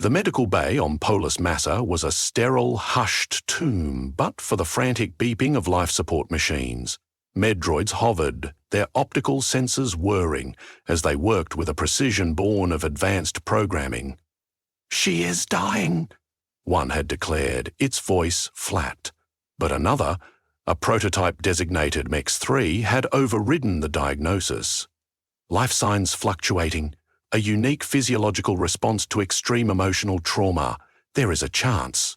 The medical bay on Polis Massa was a sterile, hushed tomb, but for the frantic beeping of life support machines. Medroids hovered, their optical sensors whirring as they worked with a precision born of advanced programming. "She is dying," one had declared, its voice flat. But another, a prototype designated MEX-3, had overridden the diagnosis. Life signs fluctuating, a unique physiological response to extreme emotional trauma. There is a chance.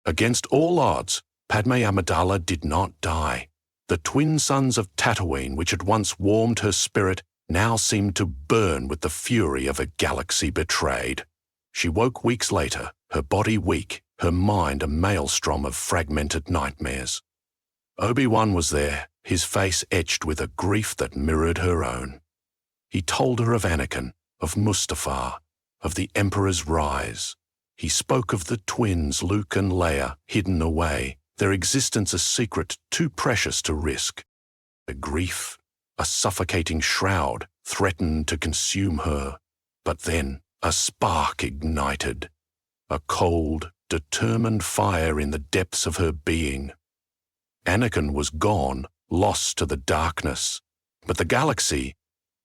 Against all odds, Padmé Amidala did not die. The twin suns of Tatooine, which had once warmed her spirit, now seemed to burn with the fury of a galaxy betrayed. She woke weeks later, her body weak, her mind a maelstrom of fragmented nightmares. Obi-Wan was there, his face etched with a grief that mirrored her own. He told her of Anakin, of Mustafar, of the Emperor's rise. He spoke of the twins Luke and Leia hidden away, their existence a secret too precious to risk. A grief, a suffocating shroud, threatened to consume her. But then a spark ignited, a cold, determined fire in the depths of her being. Anakin was gone, lost to the darkness, but the galaxy,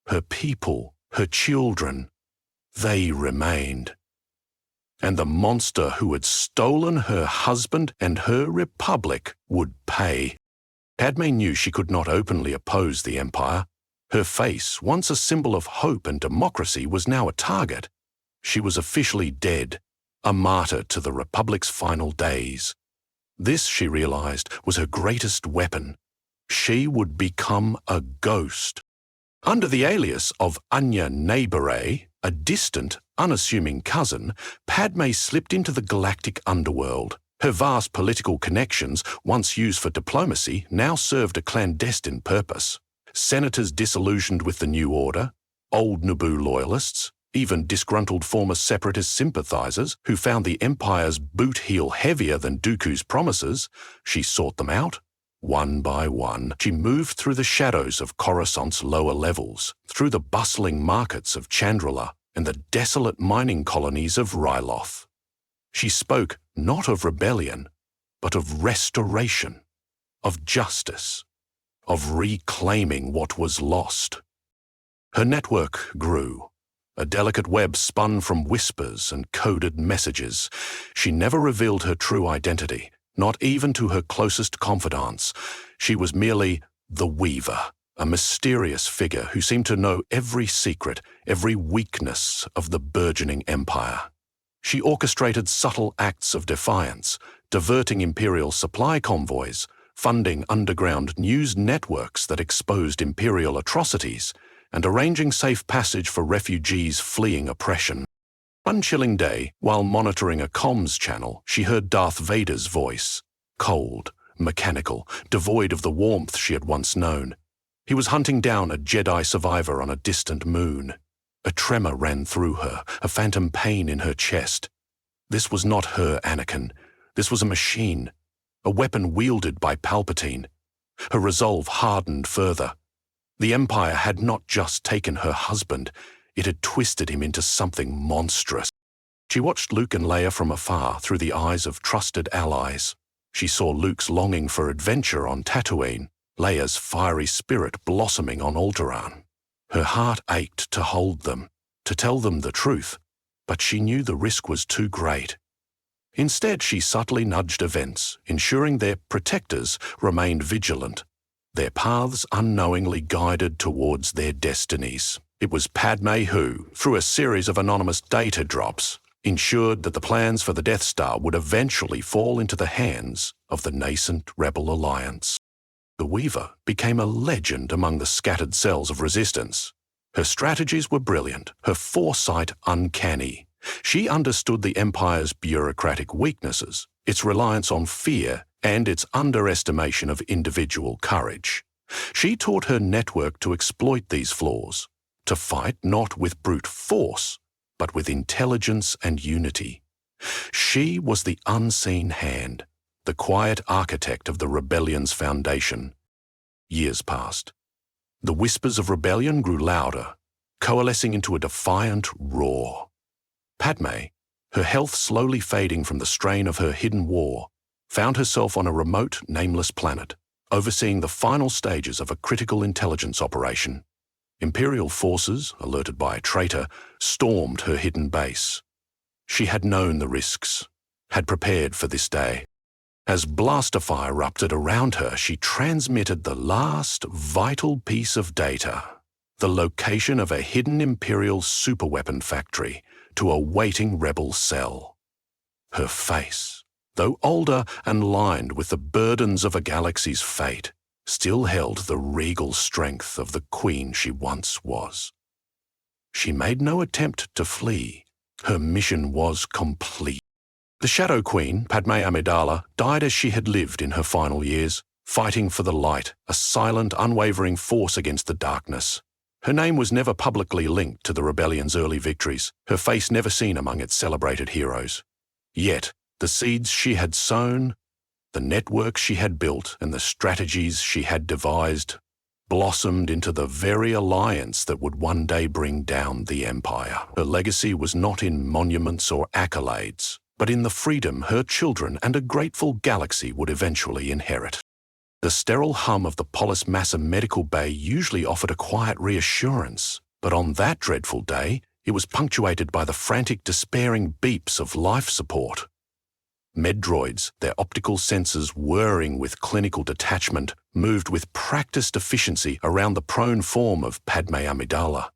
her people, her children, they remained. And the monster who had stolen her husband and her republic would pay. Padme knew she could not openly oppose the Empire. Her face, once a symbol of hope and democracy, was now a target. She was officially dead, a martyr to the Republic's final days. This, she realized, was her greatest weapon. She would become a ghost. Under the alias of Anya Nabere, a distant, unassuming cousin, Padme slipped into the galactic underworld. Her vast political connections, once used for diplomacy, now served a clandestine purpose. Senators disillusioned with the New Order, old Naboo loyalists, even disgruntled former Separatist sympathizers who found the Empire's boot heel heavier than Dooku's promises, she sought them out. One by one, she moved through the shadows of Coruscant's lower levels, through the bustling markets of Chandrila and the desolate mining colonies of Ryloth. She spoke not of rebellion, but of restoration, of justice, of reclaiming what was lost. Her network grew, a delicate web spun from whispers and coded messages. She never revealed her true identity, not even to her closest confidants. She was merely the Weaver, a mysterious figure who seemed to know every secret, every weakness of the burgeoning Empire. She orchestrated subtle acts of defiance, diverting Imperial supply convoys, funding underground news networks that exposed Imperial atrocities, and arranging safe passage for refugees fleeing oppression. One chilling day, while monitoring a comms channel, she heard Darth Vader's voice, cold, mechanical, devoid of the warmth she had once known. He was hunting down a Jedi survivor on a distant moon. A tremor ran through her, a phantom pain in her chest. This was not her Anakin. This was a machine, a weapon wielded by Palpatine. Her resolve hardened further. The Empire had not just taken her husband, it had twisted him into something monstrous. She watched Luke and Leia from afar through the eyes of trusted allies. She saw Luke's longing for adventure on Tatooine, Leia's fiery spirit blossoming on Alderaan. Her heart ached to hold them, to tell them the truth, but she knew the risk was too great. Instead, she subtly nudged events, ensuring their protectors remained vigilant, their paths unknowingly guided towards their destinies. It was Padme who, through a series of anonymous data drops, ensured that the plans for the Death Star would eventually fall into the hands of the nascent Rebel Alliance. The Weaver became a legend among the scattered cells of resistance. Her strategies were brilliant, her foresight uncanny. She understood the Empire's bureaucratic weaknesses, its reliance on fear, and its underestimation of individual courage. She taught her network to exploit these flaws, to fight not with brute force, but with intelligence and unity. She was the unseen hand, the quiet architect of the rebellion's foundation. Years passed. The whispers of rebellion grew louder, coalescing into a defiant roar. Padme, her health slowly fading from the strain of her hidden war, found herself on a remote, nameless planet, overseeing the final stages of a critical intelligence operation. Imperial forces, alerted by a traitor, stormed her hidden base. She had known the risks, had prepared for this day. As blaster fire erupted around her, she transmitted the last vital piece of data, the location of a hidden Imperial superweapon factory, to a waiting rebel cell. Her face, though older and lined with the burdens of a galaxy's fate, still held the regal strength of the queen she once was. She made no attempt to flee. Her mission was complete. The Shadow Queen, Padmé Amidala, died as she had lived in her final years, fighting for the light, a silent, unwavering force against the darkness. Her name was never publicly linked to the rebellion's early victories, her face never seen among its celebrated heroes. Yet, the seeds she had sown, the network she had built, and the strategies she had devised blossomed into the very alliance that would one day bring down the Empire. Her legacy was not in monuments or accolades, but in the freedom her children and a grateful galaxy would eventually inherit. The sterile hum of the Polis Massa medical bay usually offered a quiet reassurance, but on that dreadful day, it was punctuated by the frantic, despairing beeps of life support. Meddroids, their optical sensors whirring with clinical detachment, moved with practiced efficiency around the prone form of Padmé Amidala.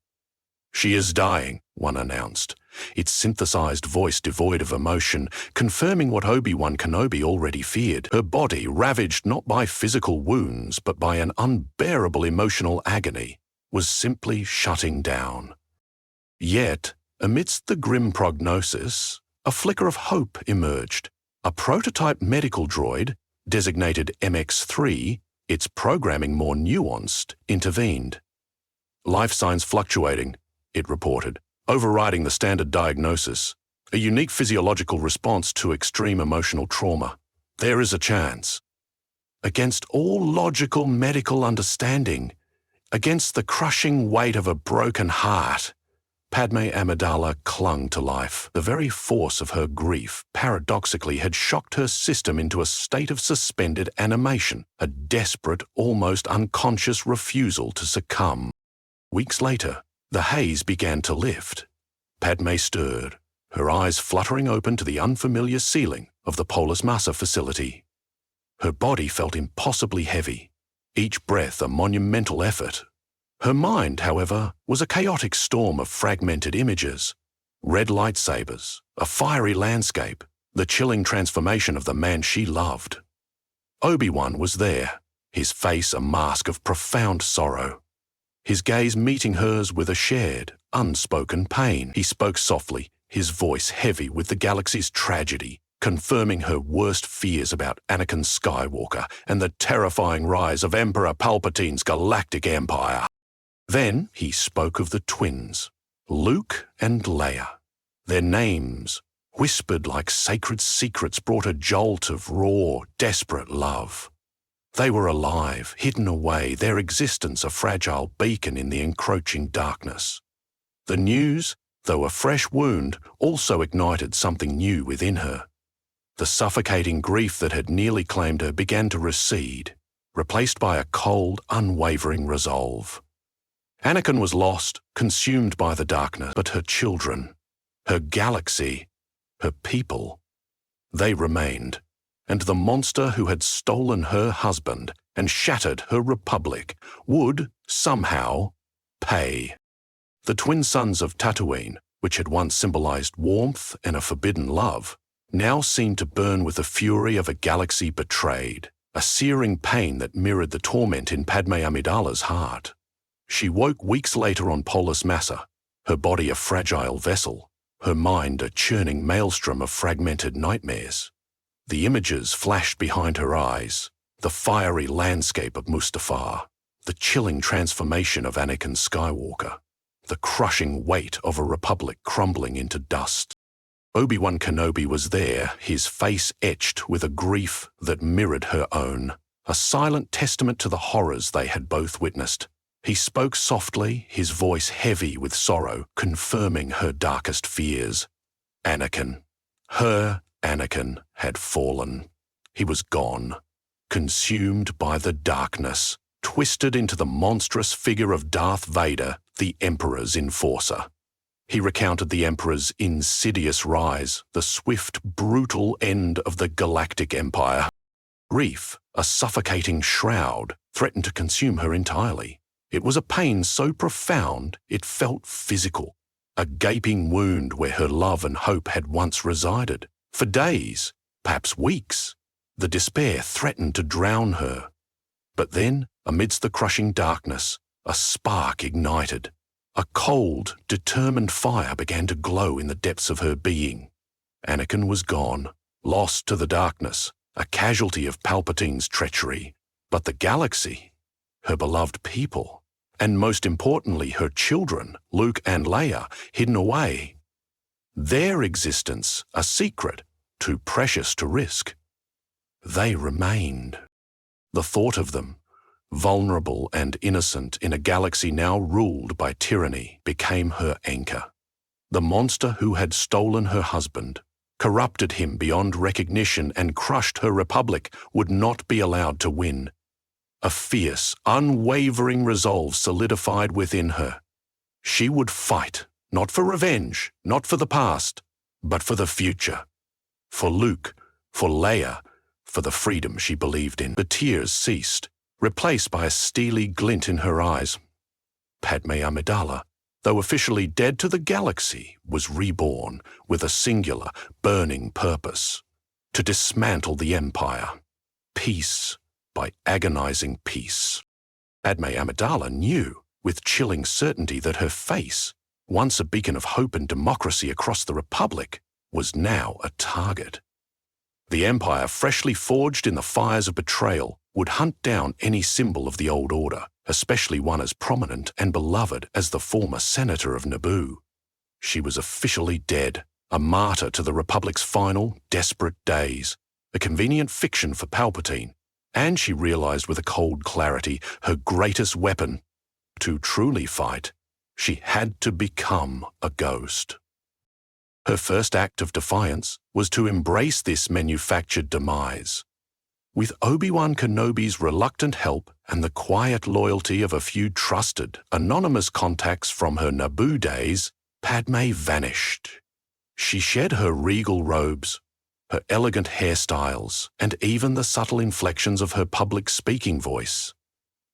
"She is dying," one announced, its synthesized voice devoid of emotion, confirming what Obi-Wan Kenobi already feared. Her body ravaged not by physical wounds, but by an unbearable emotional agony, was simply shutting down. Yet, amidst the grim prognosis, a flicker of hope emerged. A prototype medical droid, designated MX-3, its programming more nuanced, intervened. "Life signs fluctuating," it reported, overriding the standard diagnosis, a unique physiological response to extreme emotional trauma. "There is a chance." Against all logical medical understanding, against the crushing weight of a broken heart, Padmé Amidala clung to life. The very force of her grief, paradoxically, had shocked her system into a state of suspended animation, a desperate, almost unconscious refusal to succumb. Weeks later, the haze began to lift. Padmé stirred, her eyes fluttering open to the unfamiliar ceiling of the Polis Massa facility. Her body felt impossibly heavy, each breath a monumental effort. Her mind, however, was a chaotic storm of fragmented images. Red lightsabers, a fiery landscape, the chilling transformation of the man she loved. Obi-Wan was there, his face a mask of profound sorrow, his gaze meeting hers with a shared, unspoken pain. He spoke softly, his voice heavy with the galaxy's tragedy, confirming her worst fears about Anakin Skywalker and the terrifying rise of Emperor Palpatine's galactic empire. Then he spoke of the twins, Luke and Leia. Their names, whispered like sacred secrets, brought a jolt of raw, desperate love. They were alive, hidden away, their existence a fragile beacon in the encroaching darkness. The news, though a fresh wound, also ignited something new within her. The suffocating grief that had nearly claimed her began to recede, replaced by a cold, unwavering resolve. Anakin was lost, consumed by the darkness, but her children, her galaxy, her people, they remained, and the monster who had stolen her husband and shattered her republic would, somehow, pay. The twin suns of Tatooine, which had once symbolized warmth and a forbidden love, now seemed to burn with the fury of a galaxy betrayed, a searing pain that mirrored the torment in Padmé Amidala's heart. She woke weeks later on Polis Massa, her body a fragile vessel, her mind a churning maelstrom of fragmented nightmares. The images flashed behind her eyes, the fiery landscape of Mustafar, the chilling transformation of Anakin Skywalker, the crushing weight of a republic crumbling into dust. Obi-Wan Kenobi was there, his face etched with a grief that mirrored her own, a silent testament to the horrors they had both witnessed. He spoke softly, his voice heavy with sorrow, confirming her darkest fears. Anakin. Her Anakin had fallen. He was gone, consumed by the darkness, twisted into the monstrous figure of Darth Vader, the Emperor's enforcer. He recounted the Emperor's insidious rise, the swift, brutal end of the galactic empire. Grief, a suffocating shroud, threatened to consume her entirely. It was a pain so profound it felt physical, a gaping wound where her love and hope had once resided. For days, perhaps weeks, the despair threatened to drown her. But then, amidst the crushing darkness, a spark ignited. A cold, determined fire began to glow in the depths of her being. Anakin was gone, lost to the darkness, a casualty of Palpatine's treachery. But the galaxy, her beloved people, and most importantly her children, Luke and Leia, hidden away. Their existence, a secret, too precious to risk. They remained. The thought of them, vulnerable and innocent in a galaxy now ruled by tyranny, became her anchor. The monster who had stolen her husband, corrupted him beyond recognition and crushed her republic would not be allowed to win. A fierce, unwavering resolve solidified within her. She would fight, not for revenge, not for the past, but for the future. For Luke, for Leia, for the freedom she believed in. The tears ceased, replaced by a steely glint in her eyes. Padmé Amidala, though officially dead to the galaxy, was reborn with a singular, burning purpose: to dismantle the Empire, piece by agonizing piece. Padmé Amidala knew, with chilling certainty, that her face, once a beacon of hope and democracy across the Republic, was now a target. The Empire, freshly forged in the fires of betrayal, would hunt down any symbol of the old order, especially one as prominent and beloved as the former senator of Naboo. She was officially dead, a martyr to the Republic's final, desperate days, a convenient fiction for Palpatine, and she realized with a cold clarity her greatest weapon. To truly fight, she had to become a ghost. Her first act of defiance was to embrace this manufactured demise. With Obi-Wan Kenobi's reluctant help and the quiet loyalty of a few trusted, anonymous contacts from her Naboo days, Padmé vanished. She shed her regal robes, her elegant hairstyles, and even the subtle inflections of her public speaking voice.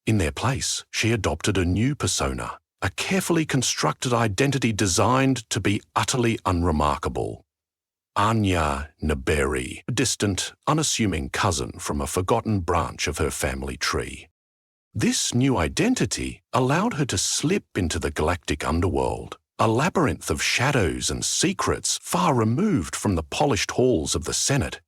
In their place, she adopted a new persona, a carefully constructed identity designed to be utterly unremarkable. Anya Naberi, a distant, unassuming cousin from a forgotten branch of her family tree. This new identity allowed her to slip into the galactic underworld, a labyrinth of shadows and secrets far removed from the polished halls of the Senate.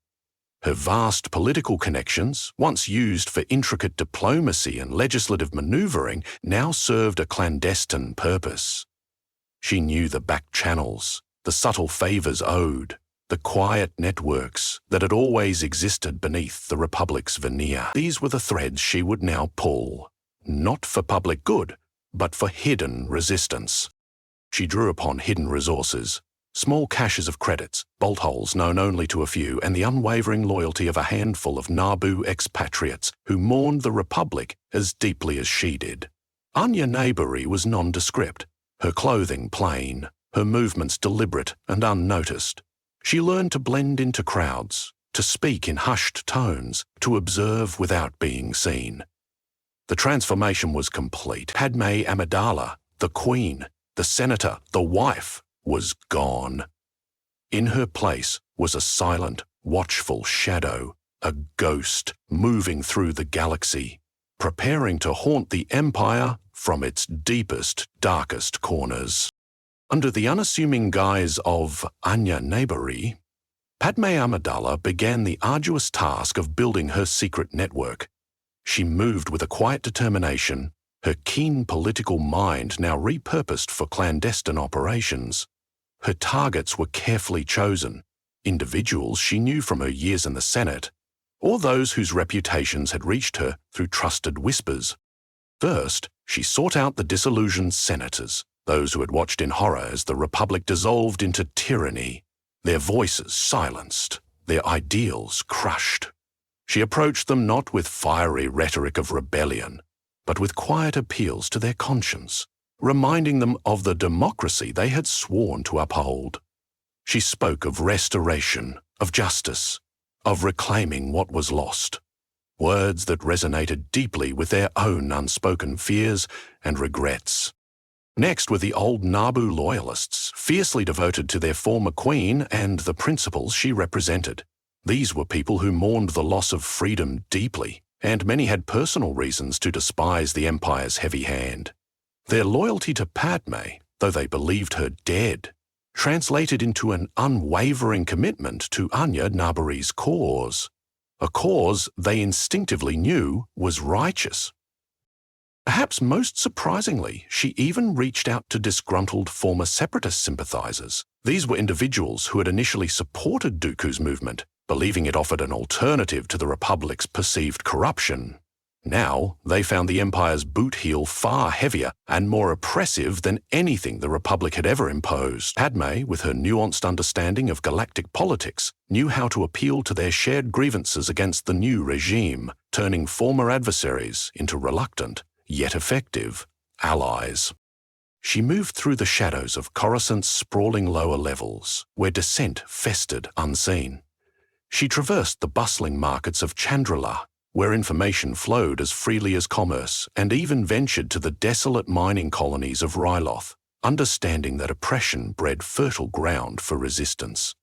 Her vast political connections, once used for intricate diplomacy and legislative maneuvering, now served a clandestine purpose. She knew the back channels, the subtle favors owed, the quiet networks that had always existed beneath the Republic's veneer. These were the threads she would now pull, not for public good, but for hidden resistance. She drew upon hidden resources, small caches of credits, bolt holes known only to a few, and the unwavering loyalty of a handful of Naboo expatriates who mourned the Republic as deeply as she did. Anya Naberi was nondescript, her clothing plain, her movements deliberate and unnoticed. She learned to blend into crowds, to speak in hushed tones, to observe without being seen. The transformation was complete. Padmé Amidala, the Queen, the Senator, the wife, was gone. In her place was a silent, watchful shadow, a ghost moving through the galaxy, preparing to haunt the Empire from its deepest, darkest corners. Under the unassuming guise of Anya Naberi, Padmé Amidala began the arduous task of building her secret network. She moved with a quiet determination, her keen political mind now repurposed for clandestine operations. Her targets were carefully chosen, individuals she knew from her years in the Senate, or those whose reputations had reached her through trusted whispers. First, she sought out the disillusioned senators, those who had watched in horror as the Republic dissolved into tyranny. their voices silenced, their ideals crushed. She approached them not with fiery rhetoric of rebellion, but with quiet appeals to their conscience, reminding them of the democracy they had sworn to uphold. She spoke of restoration, of justice, of reclaiming what was lost, words that resonated deeply with their own unspoken fears and regrets. Next were the old Naboo loyalists, fiercely devoted to their former queen and the principles she represented. These were people who mourned the loss of freedom deeply, and many had personal reasons to despise the Empire's heavy hand. Their loyalty to Padme, though they believed her dead, translated into an unwavering commitment to Anya Naburi's cause, a cause they instinctively knew was righteous. Perhaps most surprisingly, she even reached out to disgruntled former separatist sympathizers. These were individuals who had initially supported Dooku's movement, believing it offered an alternative to the Republic's perceived corruption. Now, they found the Empire's boot heel far heavier and more oppressive than anything the Republic had ever imposed. Padme, with her nuanced understanding of galactic politics, knew how to appeal to their shared grievances against the new regime, turning former adversaries into reluctant, yet effective, allies. She moved through the shadows of Coruscant's sprawling lower levels, where dissent festered unseen. She traversed the bustling markets of Chandrila, where information flowed as freely as commerce, and even ventured to the desolate mining colonies of Ryloth, understanding that oppression bred fertile ground for resistance.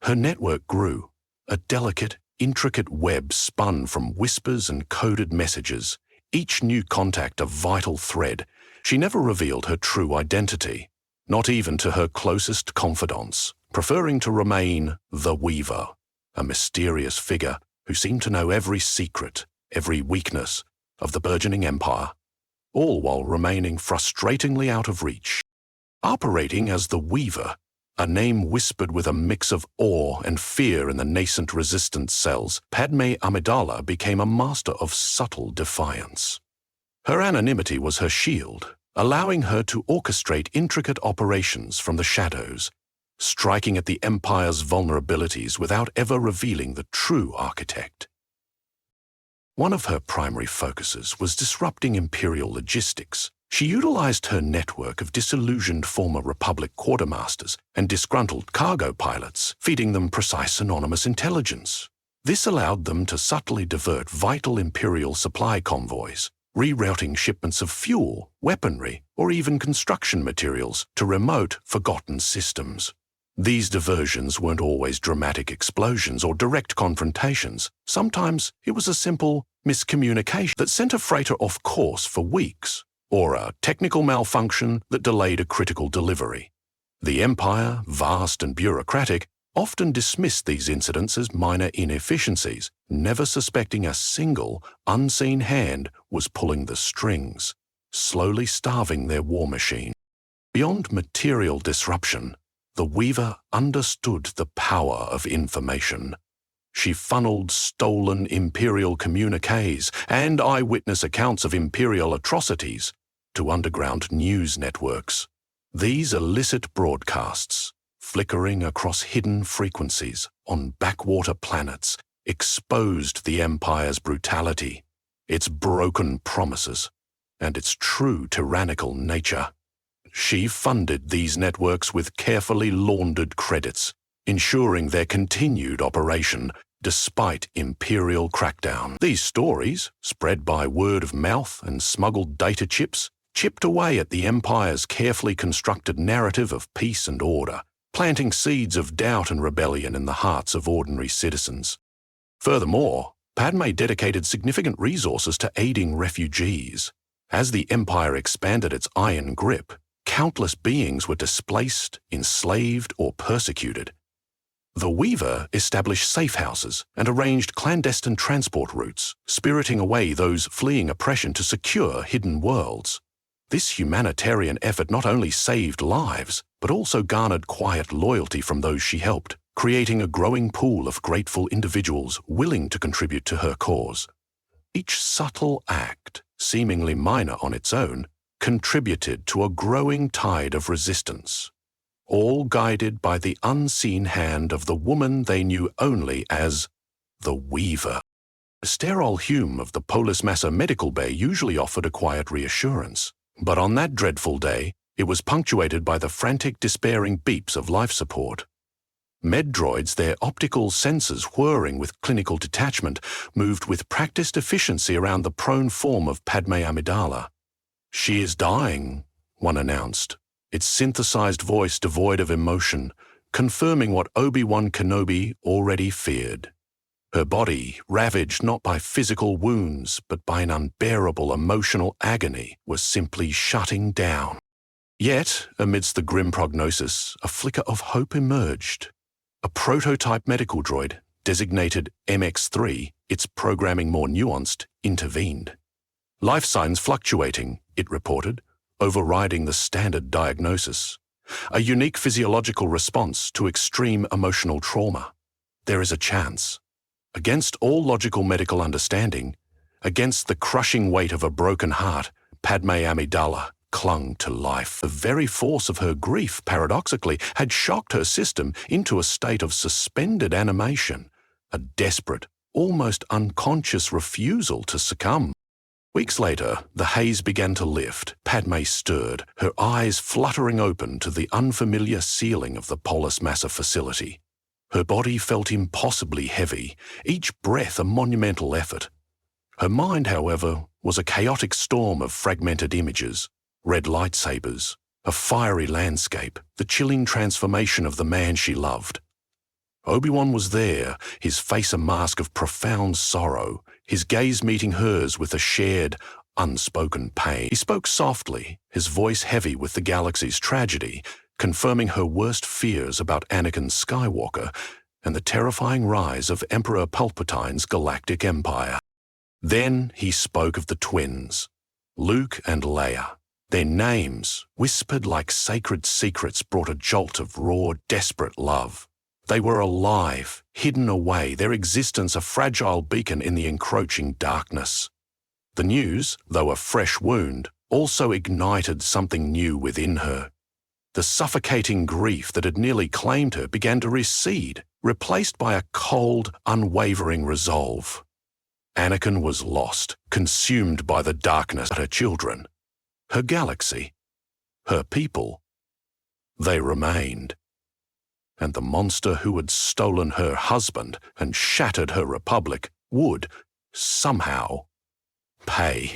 Her network grew, a delicate, intricate web spun from whispers and coded messages, each new contact a vital thread. She never revealed her true identity, not even to her closest confidants, preferring to remain the Weaver, a mysterious figure who seemed to know every secret, every weakness of the burgeoning Empire, all while remaining frustratingly out of reach. Operating as the Weaver, a name whispered with a mix of awe and fear in the nascent resistance cells, Padmé Amidala became a master of subtle defiance. Her anonymity was her shield, allowing her to orchestrate intricate operations from the shadows, striking at the Empire's vulnerabilities without ever revealing the true architect. One of her primary focuses was disrupting Imperial logistics. She utilized her network of disillusioned former Republic quartermasters and disgruntled cargo pilots, feeding them precise anonymous intelligence. This allowed them to subtly divert vital Imperial supply convoys, rerouting shipments of fuel, weaponry, or even construction materials to remote, forgotten systems. These diversions weren't always dramatic explosions or direct confrontations. Sometimes it was a simple miscommunication that sent a freighter off course for weeks, or a technical malfunction that delayed a critical delivery. The Empire, vast and bureaucratic, often dismissed these incidents as minor inefficiencies, never suspecting a single, unseen hand was pulling the strings, slowly starving their war machine. Beyond material disruption, the Weaver understood the power of information. She funneled stolen Imperial communiques and eyewitness accounts of Imperial atrocities to underground news networks. These illicit broadcasts, flickering across hidden frequencies on backwater planets, exposed the Empire's brutality, its broken promises, and its true tyrannical nature. She funded these networks with carefully laundered credits, ensuring their continued operation despite Imperial crackdown. These stories, spread by word of mouth and smuggled data chips, chipped away at the Empire's carefully constructed narrative of peace and order, planting seeds of doubt and rebellion in the hearts of ordinary citizens. Furthermore, Padme dedicated significant resources to aiding refugees. As the Empire expanded its iron grip, countless beings were displaced, enslaved, or persecuted. The Weaver established safe houses and arranged clandestine transport routes, spiriting away those fleeing oppression to secure hidden worlds. This humanitarian effort not only saved lives, but also garnered quiet loyalty from those she helped, creating a growing pool of grateful individuals willing to contribute to her cause. Each subtle act, seemingly minor on its own, contributed to a growing tide of resistance. all guided by the unseen hand of the woman they knew only as the Weaver. The sterile Hume of the Polis Massa medical bay usually offered a quiet reassurance, but on that dreadful day, it was punctuated by the frantic, despairing beeps of life support. Med-droids, their optical sensors whirring with clinical detachment, moved with practiced efficiency around the prone form of Padmé Amidala. "She is dying," one announced, its synthesized voice devoid of emotion, confirming what Obi-Wan Kenobi already feared. Her body, ravaged not by physical wounds, but by an unbearable emotional agony, was simply shutting down. Yet, amidst the grim prognosis, a flicker of hope emerged. A prototype medical droid, designated MX-3, its programming more nuanced, intervened. "Life signs fluctuating," it reported, overriding the standard diagnosis. "A unique physiological response to extreme emotional trauma. There is a chance." Against all logical medical understanding, against the crushing weight of a broken heart, Padmé Amidala clung to life. The very force of her grief, paradoxically, had shocked her system into a state of suspended animation, a desperate, almost unconscious refusal to succumb. Weeks later, the haze began to lift. Padmé stirred, her eyes fluttering open to the unfamiliar ceiling of the Polis Massa facility. Her body felt impossibly heavy, each breath a monumental effort. Her mind, however, was a chaotic storm of fragmented images. Red lightsabers, a fiery landscape, the chilling transformation of the man she loved. Obi-Wan was there, his face a mask of profound sorrow, his gaze meeting hers with a shared, unspoken pain. He spoke softly, his voice heavy with the galaxy's tragedy, confirming her worst fears about Anakin Skywalker and the terrifying rise of Emperor Palpatine's galactic empire. Then he spoke of the twins, Luke and Leia. Their names, whispered like sacred secrets, brought a jolt of raw, desperate love. They were alive, hidden away, their existence a fragile beacon in the encroaching darkness. The news, though a fresh wound, also ignited something new within her. The suffocating grief that had nearly claimed her began to recede, replaced by a cold, unwavering resolve. Anakin was lost, consumed by the darkness. But her children, her galaxy, her people, they remained. And the monster who had stolen her husband and shattered her republic would, somehow, pay.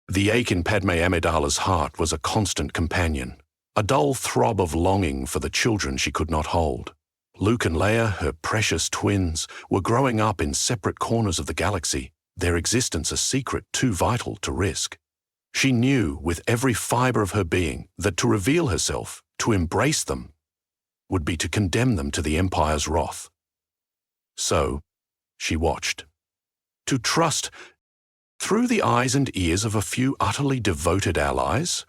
The ache in Padmé Amidala's heart was a constant companion, a dull throb of longing for the children she could not hold. Luke and Leia, her precious twins, were growing up in separate corners of the galaxy, their existence a secret too vital to risk. She knew with every fiber of her being that to reveal herself, to embrace them, would be to condemn them to the Empire's wrath. So, she watched. To trust, through the eyes and ears of a few utterly devoted allies,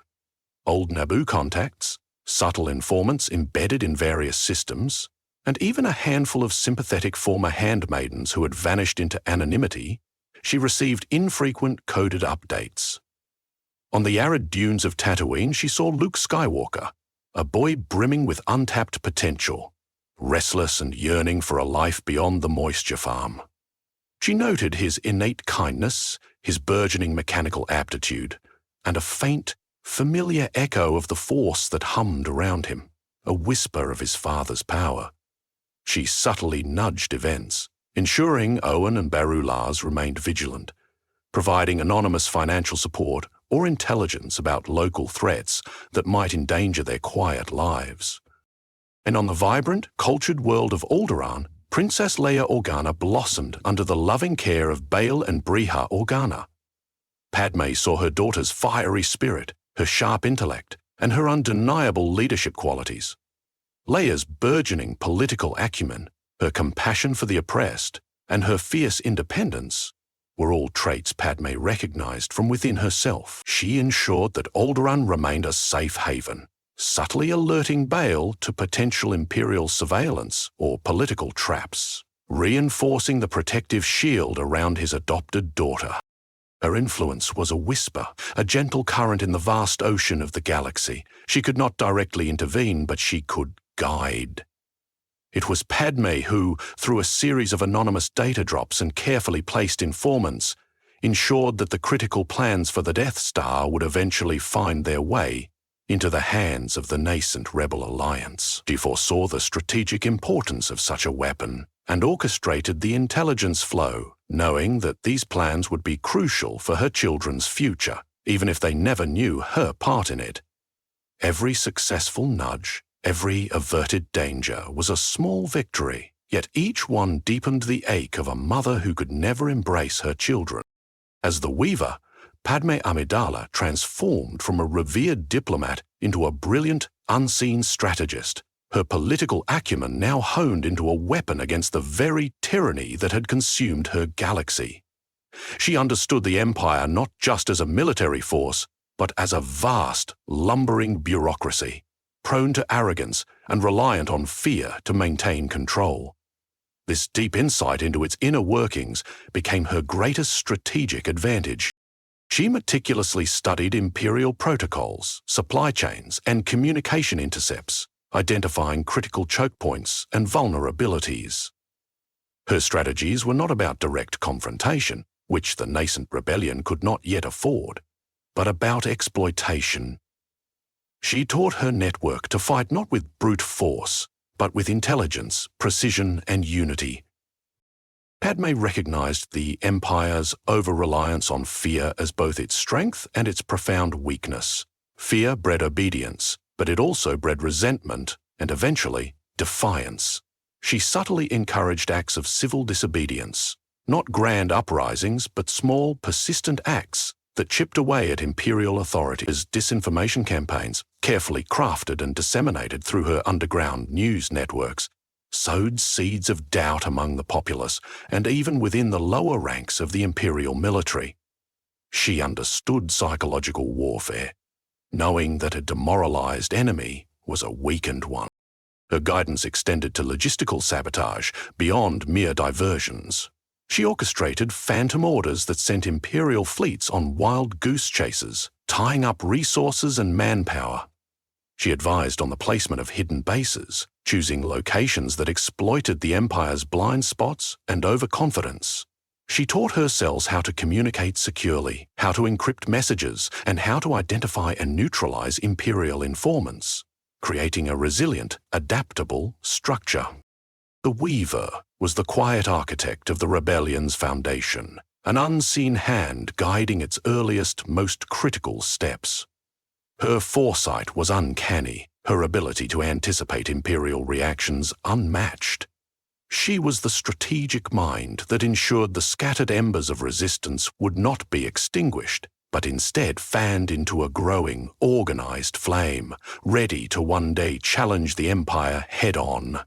old Naboo contacts, subtle informants embedded in various systems, and even a handful of sympathetic former handmaidens who had vanished into anonymity, she received infrequent coded updates. On the arid dunes of Tatooine, she saw Luke Skywalker, a boy brimming with untapped potential, restless and yearning for a life beyond the moisture farm. She noted his innate kindness, his burgeoning mechanical aptitude, and a faint, familiar echo of the force that hummed around him, a whisper of his father's power. She subtly nudged events, ensuring Owen and Baru Lars remained vigilant, providing anonymous financial support or intelligence about local threats that might endanger their quiet lives. And on the vibrant, cultured world of Alderaan, Princess Leia Organa blossomed under the loving care of Bail and Briha Organa. Padme saw her daughter's fiery spirit, her sharp intellect, and her undeniable leadership qualities. Leia's burgeoning political acumen, her compassion for the oppressed, and her fierce independence were all traits Padme recognized from within herself. She ensured that Alderaan remained a safe haven, subtly alerting Bail to potential Imperial surveillance or political traps, reinforcing the protective shield around his adopted daughter. Her influence was a whisper, a gentle current in the vast ocean of the galaxy. She could not directly intervene, but she could guide. It was Padme who, through a series of anonymous data drops and carefully placed informants, ensured that the critical plans for the Death Star would eventually find their way into the hands of the nascent Rebel Alliance. She foresaw the strategic importance of such a weapon and orchestrated the intelligence flow, knowing that these plans would be crucial for her children's future, even if they never knew her part in it. Every successful nudge, every averted danger was a small victory, yet each one deepened the ache of a mother who could never embrace her children. As the Weaver, Padmé Amidala transformed from a revered diplomat into a brilliant, unseen strategist, her political acumen now honed into a weapon against the very tyranny that had consumed her galaxy. She understood the Empire not just as a military force, but as a vast, lumbering bureaucracy, prone to arrogance and reliant on fear to maintain control. This deep insight into its inner workings became her greatest strategic advantage. She meticulously studied Imperial protocols, supply chains, and communication intercepts, identifying critical choke points and vulnerabilities. Her strategies were not about direct confrontation, which the nascent rebellion could not yet afford, but about exploitation. She taught her network to fight not with brute force, but with intelligence, precision, and unity. Padme recognized the Empire's over-reliance on fear as both its strength and its profound weakness. Fear bred obedience, but it also bred resentment and, eventually, defiance. She subtly encouraged acts of civil disobedience, not grand uprisings, but small, persistent acts that chipped away at Imperial authority. As disinformation campaigns, carefully crafted and disseminated through her underground news networks, sowed seeds of doubt among the populace and even within the lower ranks of the Imperial military. She understood psychological warfare, knowing that a demoralized enemy was a weakened one. Her guidance extended to logistical sabotage beyond mere diversions. She orchestrated phantom orders that sent Imperial fleets on wild goose chases, tying up resources and manpower. She advised on the placement of hidden bases, choosing locations that exploited the Empire's blind spots and overconfidence. She taught her cells how to communicate securely, how to encrypt messages, and how to identify and neutralize Imperial informants, creating a resilient, adaptable structure. The Weaver was the quiet architect of the rebellion's foundation, an unseen hand guiding its earliest, most critical steps. Her foresight was uncanny, her ability to anticipate Imperial reactions unmatched. She was the strategic mind that ensured the scattered embers of resistance would not be extinguished, but instead fanned into a growing, organized flame, ready to one day challenge the Empire head-on.